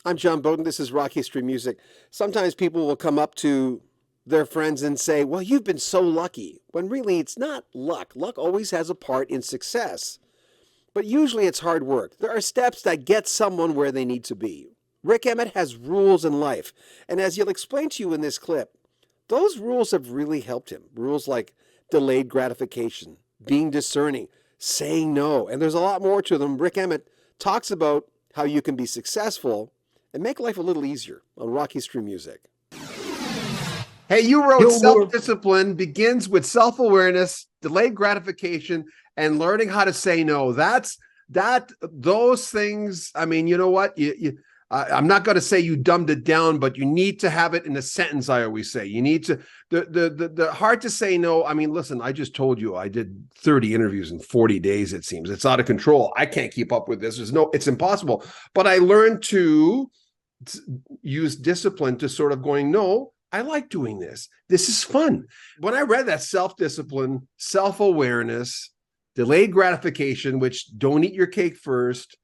I'm John Bowden. This is Rock History Music. Sometimes people will come up to their friends and say, well, you've been so lucky, when really it's not luck. Luck always has a part in success, but usually it's hard work. There are steps that get someone where they need to be. Rik Emmett has rules in life, and as he'll explain to you in this clip, those rules have really helped him. Rules like delayed gratification, being discerning, saying no, and there's a lot more to them. Rik Emmett talks about how you can be successful and make life a little easier on Rock History Music. Hey, you wrote self-discipline begins with self-awareness, delayed gratification, and learning how to say no. Those things. I mean, you know what? I'm not going to say you dumbed it down, but you need to have it in a sentence. I always say you need to the hard to say no. I mean, listen, I just told you I did 30 interviews in 40 days. It seems it's out of control. I can't keep up with this. It's impossible. But I learned to use discipline to sort of going, no, I like doing this. This is fun. When I read that self-discipline, self-awareness, delayed gratification, which don't eat your cake first,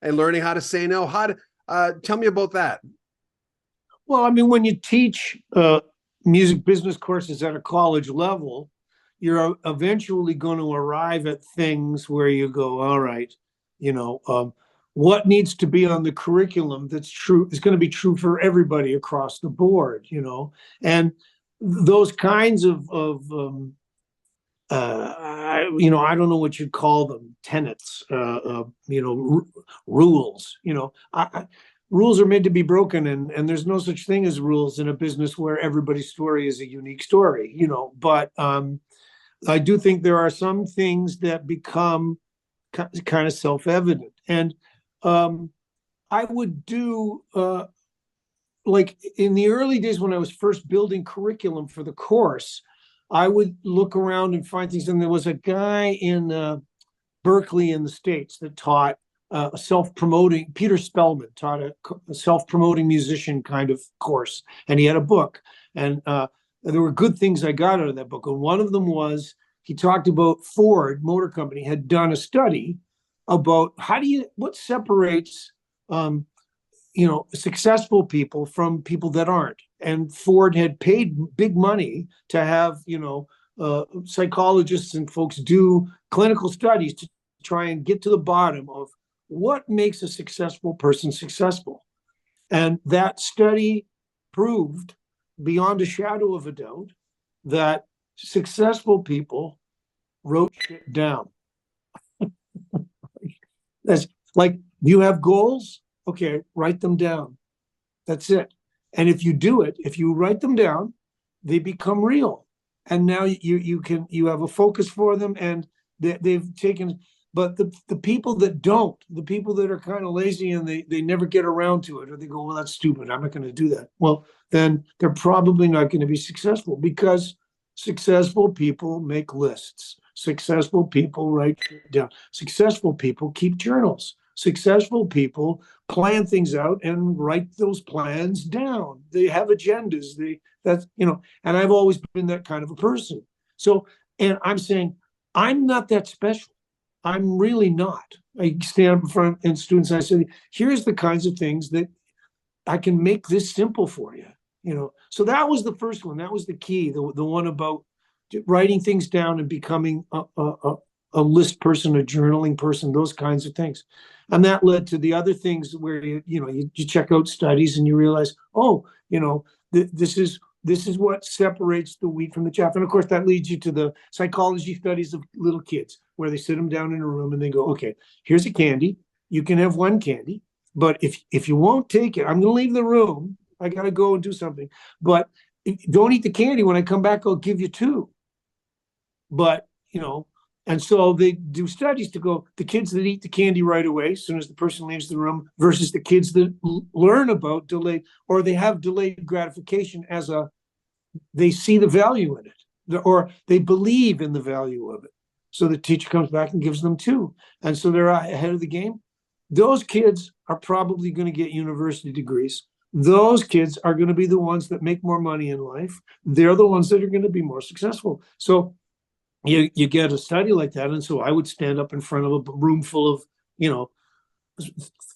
and learning how to say no, tell me about that. Well, I mean, when you teach music business courses at a college level, you're eventually going to arrive at things where you go, all right, what needs to be on the curriculum that's true is going to be true for everybody across the board, and those kinds of I don't know what you'd call them, tenets, rules. Rules are meant to be broken, and there's no such thing as rules in a business where everybody's story is a unique story. But I do think there are some things that become kind of self-evident, and I would do like in the early days when I was first building curriculum for the course, I would look around and find things. And there was a guy in Berkeley in the States that taught self-promoting. Peter Spellman taught a self-promoting musician kind of course, and he had a book. And there were good things I got out of that book. And one of them was he talked about Ford Motor Company had done a study about what separates successful people from people that aren't. And Ford had paid big money to have psychologists and folks do clinical studies to try and get to the bottom of what makes a successful person successful. And that study proved beyond a shadow of a doubt that successful people wrote shit down. That's like, you have goals? Okay, write them down. That's it. And if you do it, if you write them down, they become real. And now you have a focus for them, and they've taken. But the people that don't, the people that are kind of lazy and they never get around to it, or they go, well, that's stupid, I'm not going to do that. Well, then they're probably not going to be successful, because successful people make lists. Successful people write down. Successful people keep journals. Successful people plan things out and write those plans down. They have agendas. And I've always been that kind of a person. So, and I'm saying, I'm not that special. I'm really not. I stand up in front of students and I say, here's the kinds of things that I can make this simple for you. So that was the first one. That was the key. The one about writing things down and becoming a list person, a journaling person, those kinds of things. And that led to the other things where you check out studies and you realize, this is what separates the wheat from the chaff. And of course, that leads you to the psychology studies of little kids, where they sit them down in a room and they go, okay, here's a candy. You can have one candy, but if you won't take it, I'm going to leave the room. I got to go and do something. But don't eat the candy. When I come back, I'll give you two. But, and so they do studies to go, the kids that eat the candy right away, as soon as the person leaves the room, versus the kids that learn about delayed, or they have delayed gratification they see the value in it, or they believe in the value of it. So the teacher comes back and gives them two. And so they're ahead of the game. Those kids are probably going to get university degrees. Those kids are going to be the ones that make more money in life. They're the ones that are going to be more successful. So you get a study like that. And so I would stand up in front of a room full of,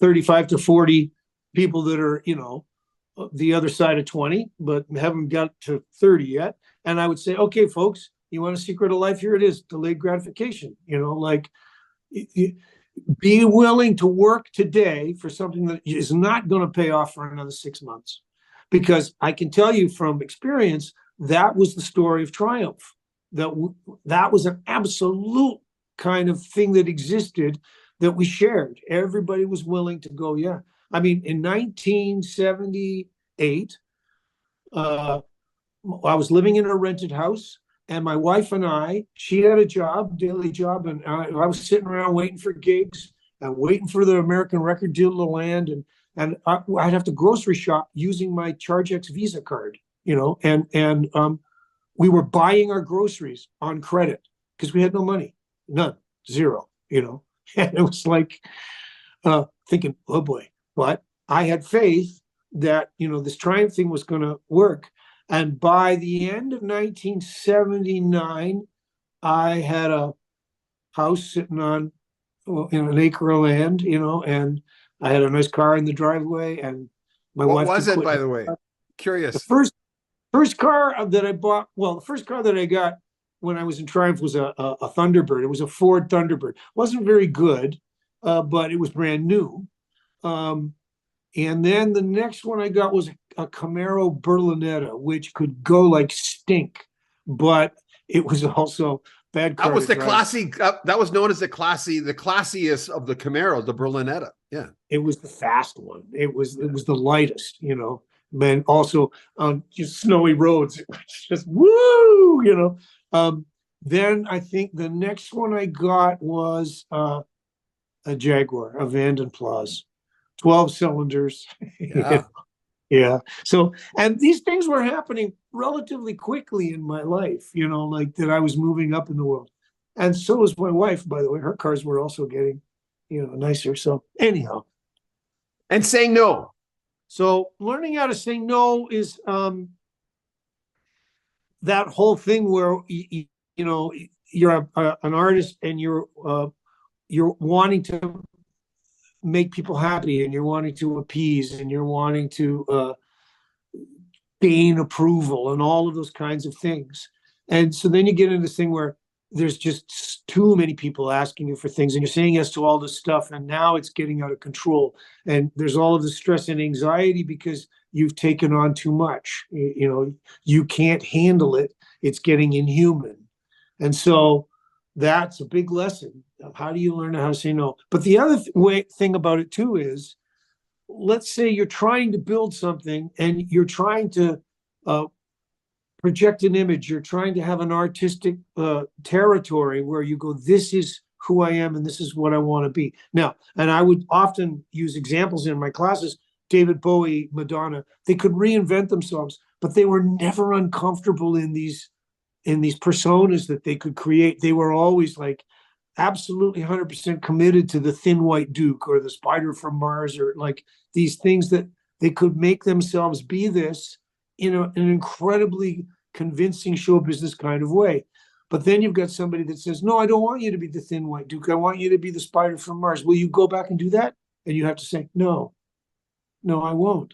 35 to 40 people that are, the other side of 20, but haven't got to 30 yet. And I would say, okay, folks, you want a secret of life? Here it is, delayed gratification. Be willing to work today for something that is not going to pay off for another 6 months. Because I can tell you from experience, that was the story of triumph. That was an absolute kind of thing that existed that we shared. Everybody was willing to go, yeah. I mean, in 1978, I was living in a rented house, and my wife and she had a job, daily job, and I was sitting around waiting for gigs and waiting for the American record deal to land, and I'd have to grocery shop using my ChargeX Visa card, and we were buying our groceries on credit because we had no money, none, zero, and it was like thinking, oh boy, but I had faith that, this Triumph thing was going to work. And by the end of 1979, I had a house sitting on an acre of land, and I had a nice car in the driveway, and my What wife was could it, quit. by the way? The Curious. first car that I bought, the first car that I got when I was in Triumph was a Thunderbird. It was a Ford Thunderbird. Wasn't very good, but it was brand new. And then the next one I got was a Camaro Berlinetta, which could go like stink, but it was also bad car. That was to the drive. classy. That was known as the classiest of the Camaros, the Berlinetta. Yeah, it was the fast one. It was the lightest, And also on just snowy roads, it was just woo, Then I think the next one I got was a Jaguar, a Vanden Plas. 12 cylinders. yeah. Yeah. So, and these things were happening relatively quickly in my life, like that I was moving up in the world. And so was my wife, by the way. Her cars were also getting, nicer. So, anyhow. And saying no. So, learning how to say no is that whole thing where, you're an artist and you're wanting to make people happy, and you're wanting to appease, and you're wanting to gain approval, and all of those kinds of things. And so then you get into this thing where there's just too many people asking you for things, and you're saying yes to all this stuff, and now it's getting out of control, and there's all of the stress and anxiety because you've taken on too much. You can't handle it. It's getting inhuman. And so that's a big lesson of how do you learn how to say no. But the other thing about it too is, let's say you're trying to build something and you're trying to project an image. You're trying to have an artistic territory where you go, this is who I am and this is what I want to be. Now, and I would often use examples in my classes, David Bowie, Madonna, they could reinvent themselves, but they were never uncomfortable in these personas that they could create. They were always like absolutely 100% committed to the Thin White Duke or the Spider from Mars, or like these things that they could make themselves be this in an incredibly convincing show business kind of way. But then you've got somebody that says, no, I don't want you to be the Thin White Duke. I want you to be the Spider from Mars. Will you go back and do that? And you have to say, no, I won't.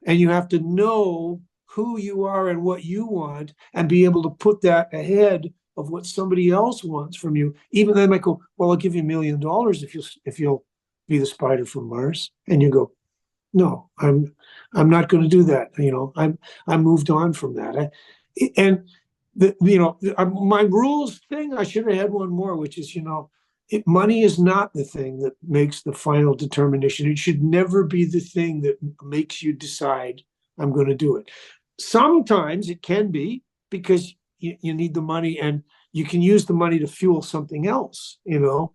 And you have to know who you are and what you want, and be able to put that ahead of what somebody else wants from you. Even they might go, well, I'll give you $1 million if you'll be the Spider from Mars. And you go, no, I'm not going to do that. I moved on from that. My rules thing, I should have had one more, which is, money is not the thing that makes the final determination. It should never be the thing that makes you decide I'm going to do it. Sometimes it can be because you need the money, and you can use the money to fuel something else. It'll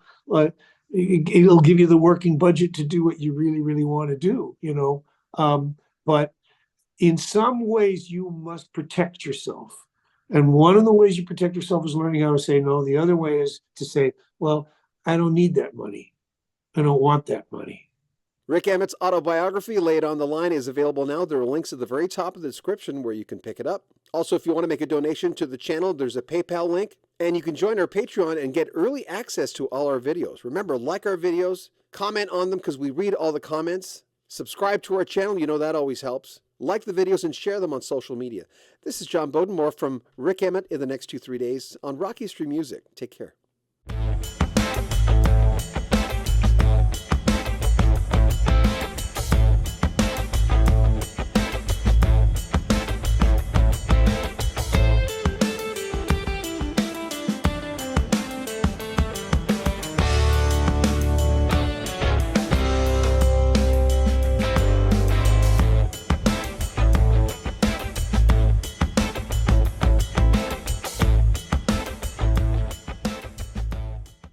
give you the working budget to do what you really, really want to do. But in some ways, you must protect yourself. And one of the ways you protect yourself is learning how to say no. The other way is to say, well, I don't need that money. I don't want that money. Rik Emmett's autobiography, Lay It on the Line, is available now. There are links at the very top of the description where you can pick it up. Also, if you want to make a donation to the channel, there's a PayPal link, and you can join our Patreon and get early access to all our videos. Remember, like our videos, comment on them because we read all the comments. Subscribe to our channel. You know that always helps. Like the videos and share them on social media. This is John Bowden. More from Rik Emmett in the next 2-3 days on Rocky Street Music. Take care.